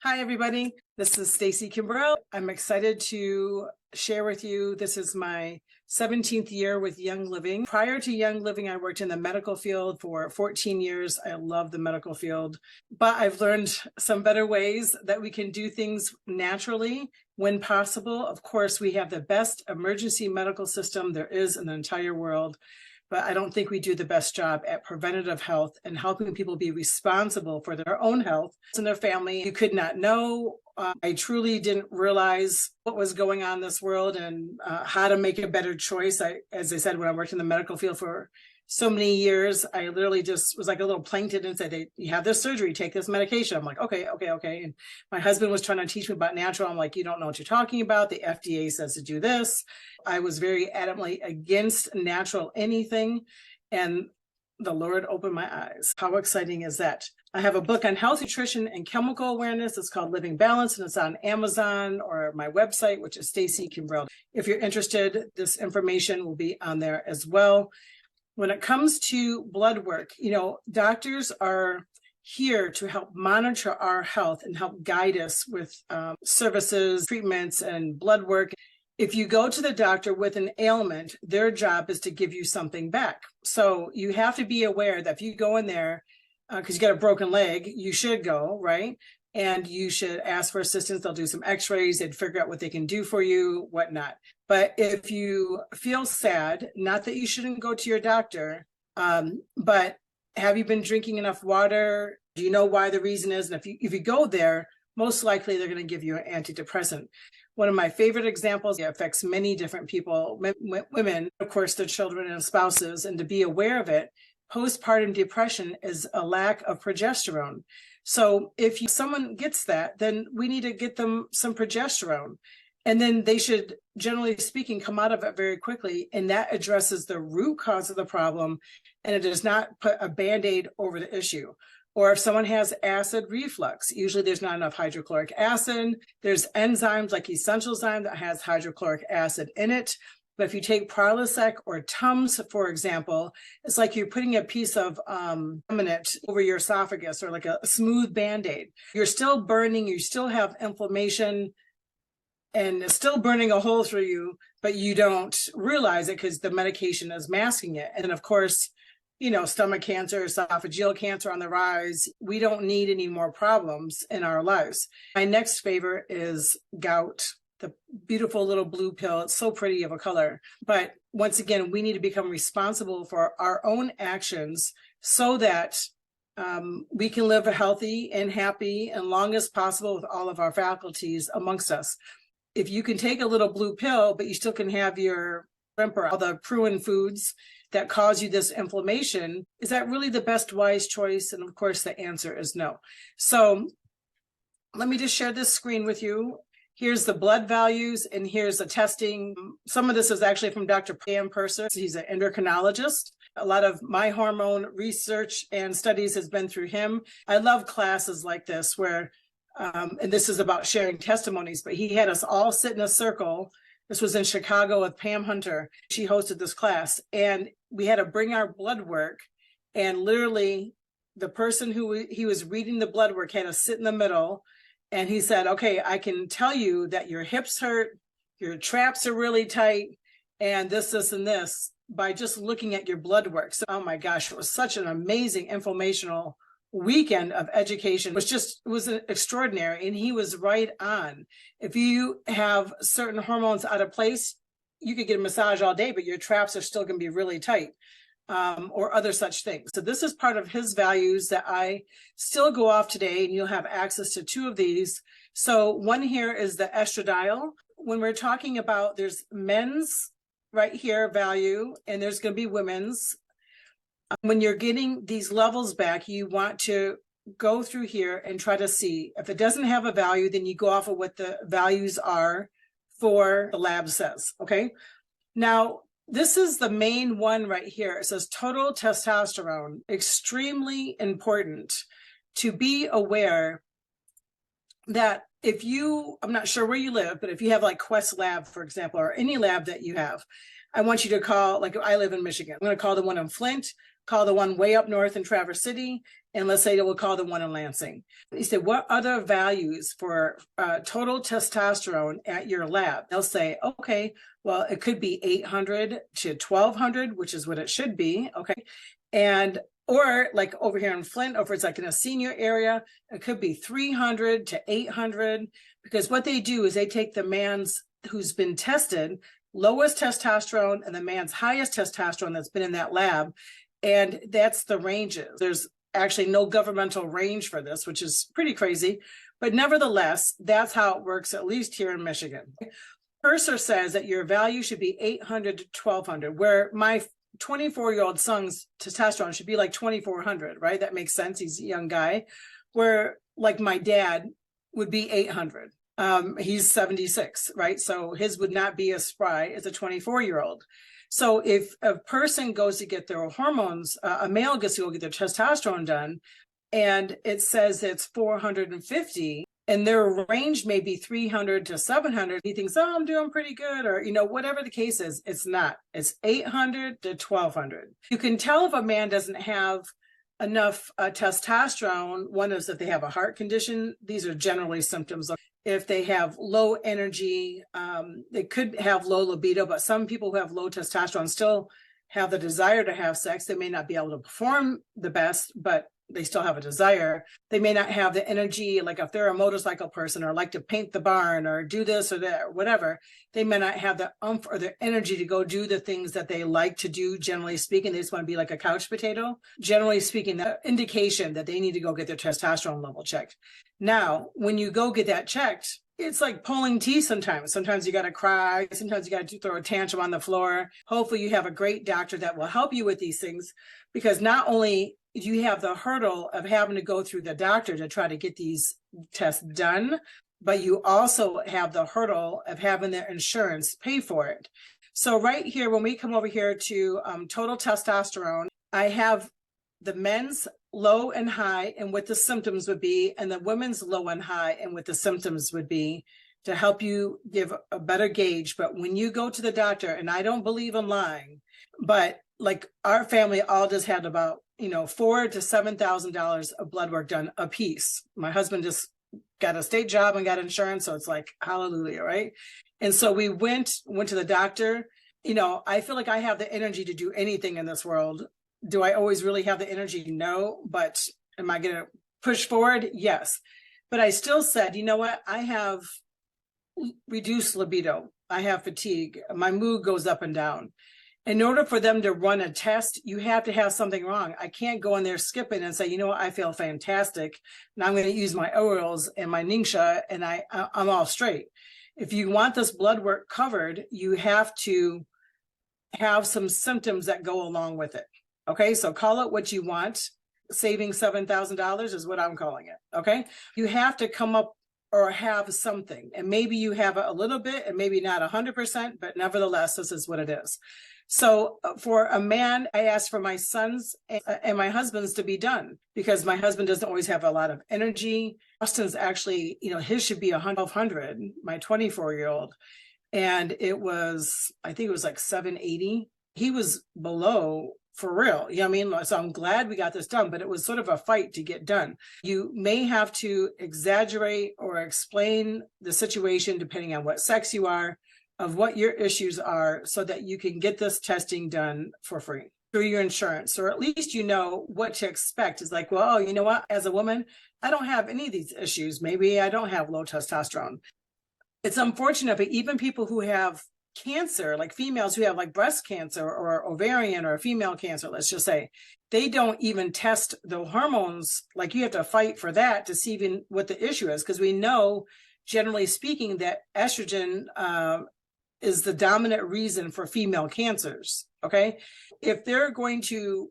Hi, everybody. This is Stacey Kimbrell. I'm excited to share with you. This is my 17th year with Young Living. Prior to Young Living, I worked in the medical field for 14 years. I love the medical field, but I've learned some better ways that we can do things naturally when possible. Of course, we have the best emergency medical system there is in the entire world, but I don't think we do the best job at preventative health and helping people be responsible for their own health and their family. You could not know. I truly didn't realize what was going on in this world and how to make a better choice. As I said, when I worked in the medical field for so many years, I literally just was like a little plankton and said, hey, you have this surgery, take this medication. I'm like, okay. And my husband was trying to teach me about natural. I'm like, you don't know what you're talking about. The FDA says to do this. I was very adamantly against natural anything. And the Lord opened my eyes. How exciting is that? I have a book on health, nutrition, and chemical awareness. It's called Living Balance, and it's on Amazon or my website, which is Stacey Kimbrell. If you're interested, this information will be on there as well. When it comes to blood work, doctors are here to help monitor our health and help guide us with services, treatments, and blood work. If you go to the doctor with an ailment, their job is to give you something back. So you have to be aware that if you go in there, because you got a broken leg, you should go, right? And you should ask for assistance. They'll do some x-rays. They'd figure out what they can do for you, whatnot. But if you feel sad, not that you shouldn't go to your doctor, but have you been drinking enough water? Do you know why the reason is? And if you go there, most likely they're going to give you an antidepressant. One of my favorite examples, it affects many different people, women, of course, their children and spouses, and to be aware of it, postpartum depression is a lack of progesterone. So if someone gets that, then we need to get them some progesterone. And then they should, generally speaking, come out of it very quickly. And that addresses the root cause of the problem. And it does not put a Band-Aid over the issue. Or if someone has acid reflux, usually there's not enough hydrochloric acid. There's enzymes like Essentialzyme that has hydrochloric acid in it. But if you take Prilosec or Tums, for example, it's like you're putting a piece of laminate over your esophagus or like a smooth Band-Aid. You're still burning, you still have inflammation, and it's still burning a hole through you, but you don't realize it because the medication is masking it. And of course, stomach cancer, esophageal cancer on the rise. We don't need any more problems in our lives. My next favorite is gout. The beautiful little blue pill. It's so pretty of a color. But once again, we need to become responsible for our own actions so that we can live a healthy and happy and long as possible with all of our faculties amongst us. If you can take a little blue pill, but you still can have your shrimp or all the Pruin foods that cause you this inflammation, is that really the best wise choice? And of course, the answer is no. So let me just share this screen with you. Here's the blood values, and here's the testing. Some of this is actually from Dr. Pam Purser. He's an endocrinologist. A lot of my hormone research and studies has been through him. I love classes like this where, and this is about sharing testimonies, but he had us all sit in a circle. This was in Chicago with Pam Hunter. She hosted this class, and we had to bring our blood work, and literally the person who he was reading the blood work had to sit in the middle. And he said, okay, I can tell you that your hips hurt, your traps are really tight, and this, and this by just looking at your blood work. So, oh my gosh, it was such an amazing informational weekend of education. It was extraordinary. And he was right on. If you have certain hormones out of place, you could get a massage all day, but your traps are still going to be really tight. Or other such things. So this is part of his values that I still go off today, and you'll have access to two of these. So one here is the estradiol. When we're talking about, there's men's right here value, and there's going to be women's. When you're getting these levels back, you want to go through here and try to see if it doesn't have a value, then you go off of what the values are for the lab says. Okay. Now, this is the main one right here. It says total testosterone. Extremely important to be aware that if you, I'm not sure where you live, but if you have like Quest Lab, for example, or any lab that you have, I want you to call, like I live in Michigan. I'm going to call the one in Flint, call the one way up north in Traverse City, And let's say that we'll call the one in Lansing. He said, what other values for total testosterone at your lab? They'll say, okay, well, it could be 800 to 1200, which is what it should be. Okay. And or like over here in Flint, or if it's like in a senior area, it could be 300 to 800, because what they do is they take the man's who's been tested, lowest testosterone, and the man's highest testosterone that's been in that lab. And that's the ranges. There's actually no governmental range for this, which is pretty crazy. But nevertheless, that's how it works, at least here in Michigan. Purser says that your value should be 800 to 1200, where my 24-year-old son's testosterone should be like 2400, right? That makes sense. He's a young guy. Where like my dad would be 800. He's 76, right? So his would not be as spry as a 24-year-old. So if a person goes to get their hormones, a male gets to go get their testosterone done, and it says it's 450, and their range may be 300 to 700, he thinks, oh, I'm doing pretty good, or, whatever the case is, it's not. It's 800 to 1200. You can tell if a man doesn't have enough testosterone. One is if they have a heart condition. These are generally symptoms. If they have low energy, they could have low libido, but some people who have low testosterone still have the desire to have sex. They may not be able to perform the best, but they still have a desire. They may not have the energy, like if they're a motorcycle person or like to paint the barn or do this or that or whatever, they may not have the oomph or the energy to go do the things that they like to do. Generally speaking, they just want to be like a couch potato. Generally speaking, the indication that they need to go get their testosterone level checked. Now, when you go get that checked, it's like pulling teeth sometimes. Sometimes you got to cry. Sometimes you got to throw a tantrum on the floor. Hopefully you have a great doctor that will help you with these things, because not only do you have the hurdle of having to go through the doctor to try to get these tests done, but you also have the hurdle of having their insurance pay for it. So right here, when we come over here to total testosterone, I have the men's low and high and what the symptoms would be, and the women's low and high and what the symptoms would be, to help you give a better gauge. But when you go to the doctor, and I don't believe in lying, but like our family all just had about $4,000 to $7,000 of blood work done a piece. My husband just got a state job and got insurance, so it's like hallelujah, right? And so we went to the doctor. I feel like I have the energy to do anything in this world. Do I always really have the energy? No. But am I going to push forward? Yes. But I still said, you know what? I have reduced libido. I have fatigue. My mood goes up and down. In order for them to run a test, you have to have something wrong. I can't go in there skipping and say, you know what, I feel fantastic. Now I'm going to use my oils and my Ningxia and I'm all straight. If you want this blood work covered, you have to have some symptoms that go along with it. Okay, so call it what you want. Saving $7,000 is what I'm calling it. Okay, you have to come up or have something, and maybe you have a little bit and maybe not 100%, but nevertheless, this is what it is. So for a man, I asked for my sons and my husband's to be done, because my husband doesn't always have a lot of energy. Austin's actually, his should be 1,200, my 24-year-old. And I think it was like 780. He was below for real. You know what I mean? So I'm glad we got this done, but it was sort of a fight to get done. You may have to exaggerate or explain the situation depending on what sex you are, of what your issues are, so that you can get this testing done for free through your insurance, or at least you know what to expect. It's like, well, you know what? As a woman, I don't have any of these issues. Maybe I don't have low testosterone. It's unfortunate, but even people who have cancer, like females who have like breast cancer or ovarian or female cancer, let's just say, they don't even test the hormones. Like you have to fight for that to see even what the issue is, because we know, generally speaking, that estrogen is the dominant reason for female cancers. Okay, if they're going to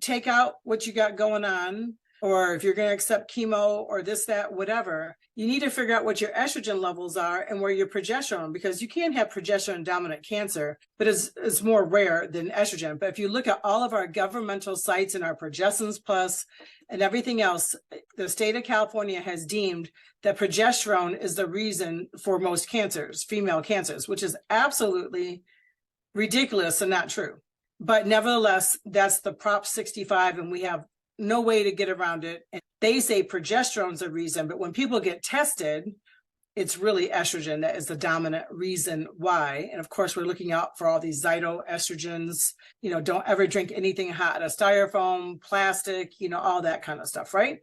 take out what you got going on, or if you're going to accept chemo or this, that, whatever, you need to figure out what your estrogen levels are and where your progesterone, because you can have progesterone dominant cancer, but it's more rare than estrogen. But if you look at all of our governmental sites and our Progestins Plus and everything else, the state of California has deemed that progesterone is the reason for most cancers, female cancers, which is absolutely ridiculous and not true. But nevertheless, that's the Prop 65, and we have no way to get around it. And they say progesterone's the reason, but when people get tested, it's really estrogen that is the dominant reason why. And of course, we're looking out for all these phytoestrogens. Don't ever drink anything hot out of styrofoam, plastic, all that kind of stuff, right?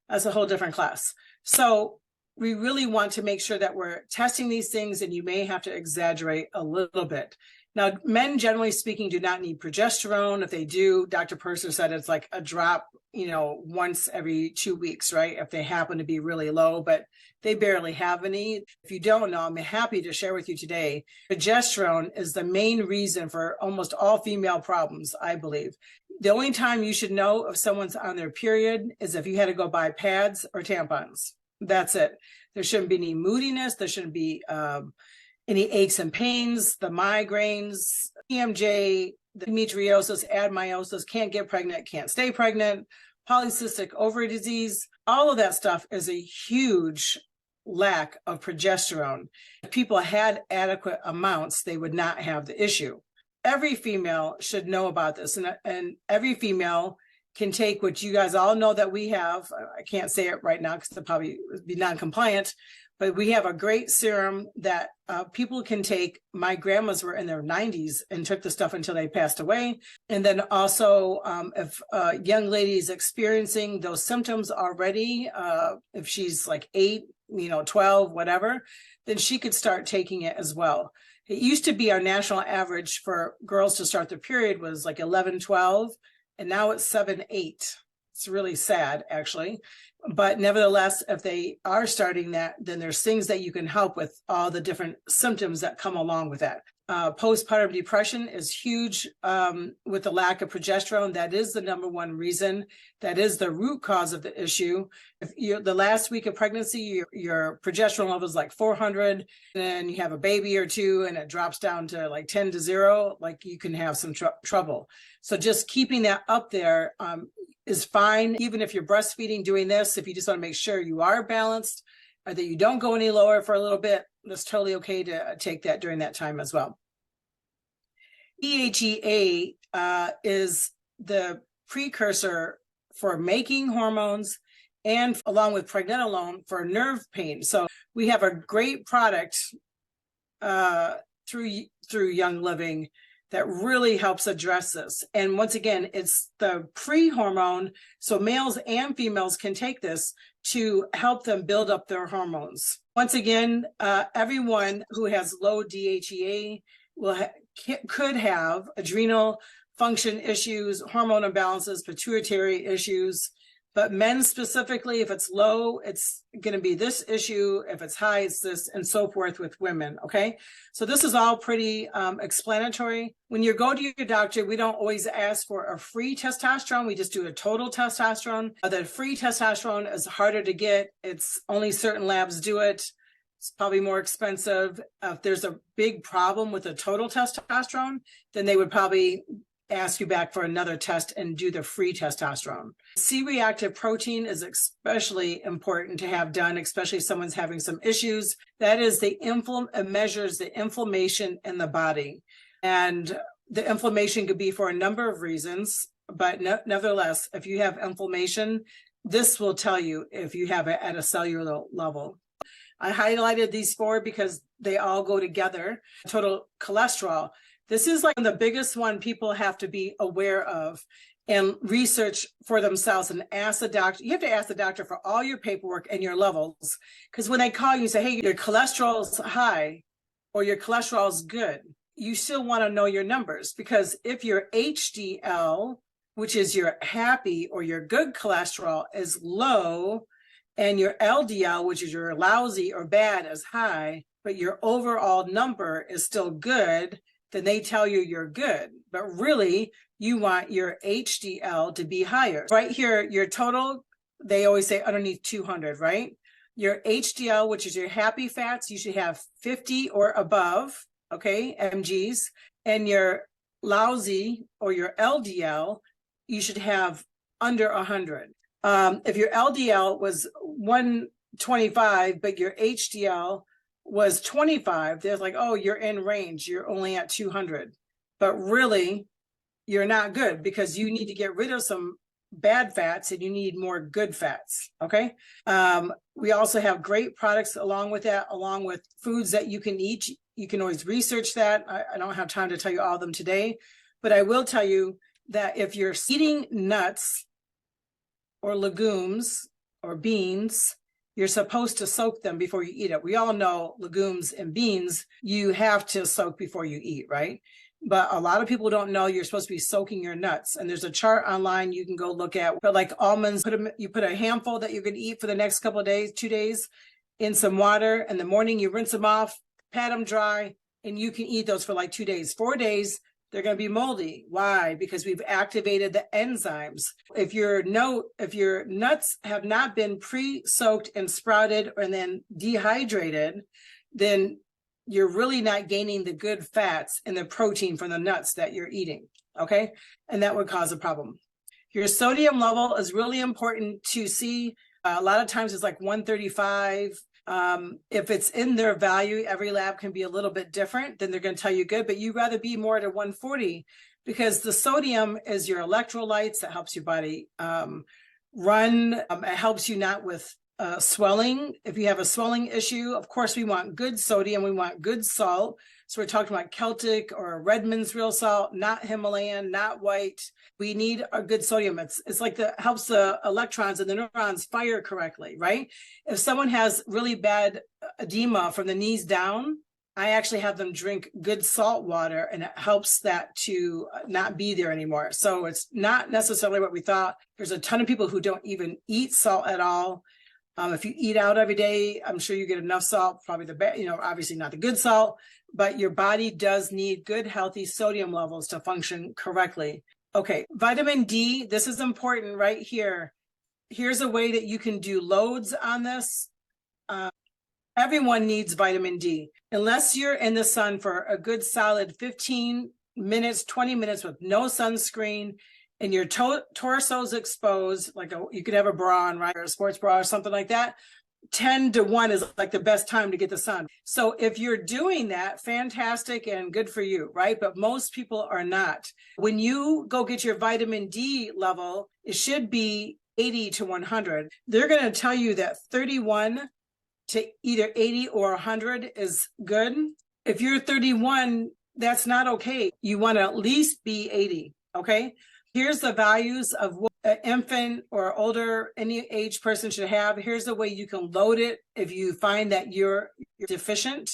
That's a whole different class. So we really want to make sure that we're testing these things, and you may have to exaggerate a little bit. Now, men, generally speaking, do not need progesterone. If they do, Dr. Purser said it's like a drop, once every 2 weeks, right? If they happen to be really low, but they barely have any. If you don't know, I'm happy to share with you today. Progesterone is the main reason for almost all female problems, I believe. The only time you should know if someone's on their period is if you had to go buy pads or tampons. That's it. There shouldn't be any moodiness. There shouldn't be any aches and pains, the migraines, PMJ, the endometriosis, adenomyosis, can't get pregnant, can't stay pregnant, polycystic ovary disease. All of that stuff is a huge lack of progesterone. If people had adequate amounts, they would not have the issue. Every female should know about this, and every female can take what you guys all know that we have. I can't say it right now because it'll probably be non-compliant, but we have a great serum that people can take. My grandmas were in their 90s and took the stuff until they passed away. And then also, if a young lady is experiencing those symptoms already, if she's like 8, 12, whatever, then she could start taking it as well. It used to be our national average for girls to start their period was like 11, 12, and now it's 7, 8. It's really sad, actually. But nevertheless, if they are starting that, then there's things that you can help with all the different symptoms that come along with that. Postpartum depression is huge with the lack of progesterone. That is the number one reason. That is the root cause of the issue. If the last week of pregnancy, your progesterone level is like 400, and you have a baby or two and it drops down to like 10 to 0, like you can have some trouble. So just keeping that up there is fine. Even if you're breastfeeding, doing this, if you just want to make sure you are balanced or that you don't go any lower for a little bit, that's totally okay to take that during that time as well. DHEA is the precursor for making hormones and along with pregnenolone for nerve pain. So we have a great product through Young Living that really helps address this. And once again, it's the pre-hormone, so males and females can take this to help them build up their hormones. Once again, everyone who has low DHEA could have adrenal function issues, hormone imbalances, pituitary issues. But men specifically, if it's low, it's going to be this issue. If it's high, it's this, and so forth with women, okay? So this is all pretty explanatory. When you go to your doctor, we don't always ask for a free testosterone. We just do a total testosterone. The free testosterone is harder to get. It's only certain labs do it. It's probably more expensive. If there's a big problem with the total testosterone, then they would probably ask you back for another test and do the free testosterone. C-reactive protein is especially important to have done, especially if someone's having some issues. That is it measures the inflammation in the body. And the inflammation could be for a number of reasons, but nevertheless, if you have inflammation, this will tell you if you have it at a cellular level. I highlighted these 4 because they all go together. Total cholesterol. This is like the biggest one people have to be aware of and research for themselves and ask the doctor. You have to ask the doctor for all your paperwork and your levels, because when they call you and say, hey, your cholesterol is high or your cholesterol is good, you still want to know your numbers, because if your HDL, which is your happy or your good cholesterol, is low and your LDL, which is your lousy or bad, is high, but your overall number is still good, then they tell you you're good. But really, you want your HDL to be higher. Right here, your total, they always say underneath 200, right? Your HDL, which is your happy fats, you should have 50 or above, okay, mgs. And your lousy or your LDL, you should have under 100. If your LDL was 125, but your HDL was 25, they're like, oh, you're in range, you're only at 200. But really, you're not good, because you need to get rid of some bad fats and you need more good fats. Okay. We also have great products along with that, along with foods that you can eat. You can always research that. I don't have time to tell you all of them today, but I will tell you that if you're eating nuts or legumes or beans, you're supposed to soak them before you eat it. We all know legumes and beans, you have to soak before you eat, right? But a lot of people don't know you're supposed to be soaking your nuts. And there's a chart online you can go look at. But like almonds, you put a handful that you're going to eat for the next couple of days, 2 days, in some water. In the morning, you rinse them off, pat them dry, and you can eat those for like 2 days. 4 days, they're going to be moldy. Why? Because we've activated the enzymes. If your nuts have not been pre-soaked and sprouted and then dehydrated, then you're really not gaining the good fats and the protein from the nuts that you're eating, okay? And that would cause a problem. Your sodium level is really important to see. A lot of times it's like 135. If it's in their value, every lab can be a little bit different, then they're going to tell you good, but you'd rather be more to 140 because the sodium is your electrolytes that helps your body run. It helps you not with swelling. If you have a swelling issue, of course, we want good sodium. We want good salt. So we're talking about Celtic or Redmond's real salt, not Himalayan, not white. We need a good sodium. It's like helps the electrons and the neurons fire correctly, right? If someone has really bad edema from the knees down, I actually have them drink good salt water and it helps that to not be there anymore. So it's not necessarily what we thought. There's a ton of people who don't even eat salt at all. If you eat out every day, I'm sure you get enough salt, probably obviously not the good salt, but your body does need good, healthy sodium levels to function correctly. Okay, vitamin D, this is important right here. Here's a way that you can do loads on this. Everyone needs vitamin D. Unless you're in the sun for a good solid 15 minutes, 20 minutes with no sunscreen, and your torso's exposed, like you could have a bra on, right? Or a sports bra or something like that. 10 to 1 is like the best time to get the sun. So if you're doing that, fantastic and good for you, right? But most people are not. When you go get your vitamin D level, it should be 80 to 100. They're going to tell you that 31 to either 80 or 100 is good. If you're 31, that's not okay. You want to at least be 80, okay? Here's the values of what an infant or older, any age person should have. Here's the way you can load it if you find that you're deficient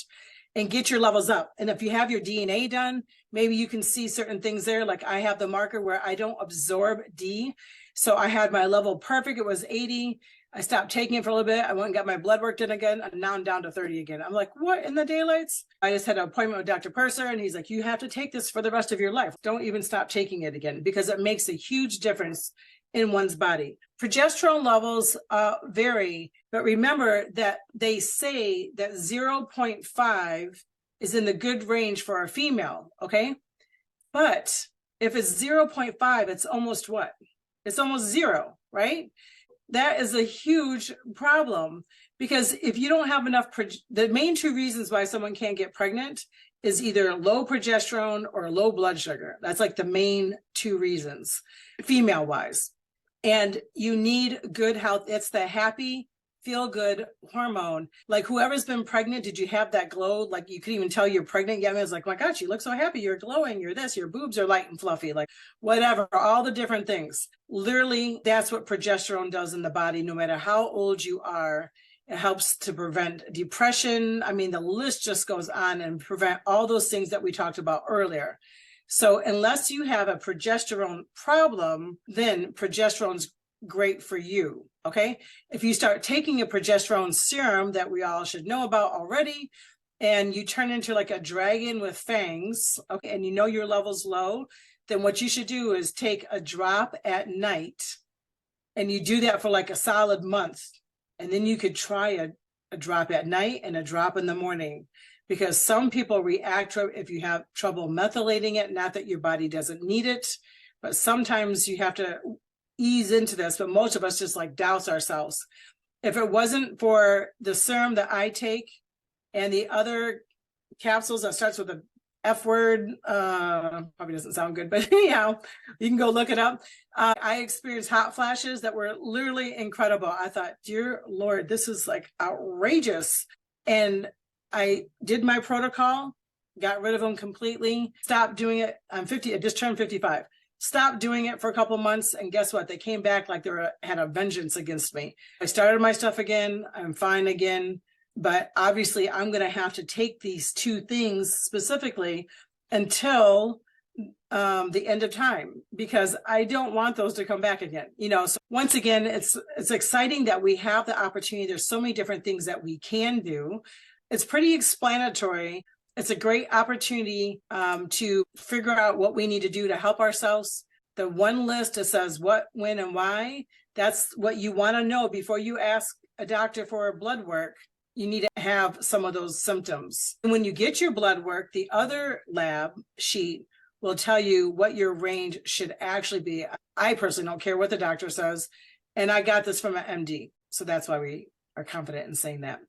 and get your levels up. And if you have your DNA done, maybe you can see certain things there. Like I have the marker where I don't absorb D. So I had my level perfect. It was 80. I stopped taking it for a little bit. I went and got my blood work done again, and now I'm down to 30 again. I'm like, what in the daylights? I just had an appointment with Dr. Purser, and he's like, you have to take this for the rest of your life. Don't even stop taking it again because it makes a huge difference in one's body. Progesterone levels vary, but remember that they say that 0.5 is in the good range for a female, okay? But if it's 0.5, it's almost what? It's almost zero, right? That is a huge problem because if you don't have enough, the main two reasons why someone can't get pregnant is either low progesterone or low blood sugar. That's like the main two reasons, female wise. And you need good health. It's the happy, feel good hormone. Like whoever's been pregnant, did you have that glow? Like you could even tell you're pregnant. Yeah, I mean, it's like, my God, you look so happy. You're glowing. You're this. Your boobs are light and fluffy. Like whatever, all the different things. Literally, that's what progesterone does in the body. No matter how old you are, it helps to prevent depression. I mean, the list just goes on and prevent all those things that we talked about earlier. So unless you have a progesterone problem, then progesterone's great for you, okay? If you start taking a progesterone serum that we all should know about already, and you turn into like a dragon with fangs, okay, and you know your level's low, then what you should do is take a drop at night, and you do that for like a solid month, and then you could try a drop at night and a drop in the morning. Because some people react if you have trouble methylating it, not that your body doesn't need it, but sometimes you have to ease into this, but most of us just like douse ourselves. If it wasn't for the serum that I take and the other capsules that starts with a F word, probably doesn't sound good, but anyhow, you can go look it up. I experienced hot flashes that were literally incredible. I thought, dear Lord, this is like outrageous. And I did my protocol, got rid of them completely, stopped doing it. I'm 50, I just turned 55. Stopped doing it for a couple months, and guess what? They came back like had a vengeance against me. I started my stuff again. I'm fine again. But obviously, I'm going to have to take these two things specifically until the end of time, because I don't want those to come back again. So once again, it's exciting that we have the opportunity. There's so many different things that we can do. It's pretty explanatory. It's a great opportunity to figure out what we need to do to help ourselves. The one list that says what, when, and why, that's what you want to know before you ask a doctor for blood work. You need to have some of those symptoms. And when you get your blood work, the other lab sheet will tell you what your range should actually be. I personally don't care what the doctor says. And I got this from an MD. So that's why we are confident in saying that.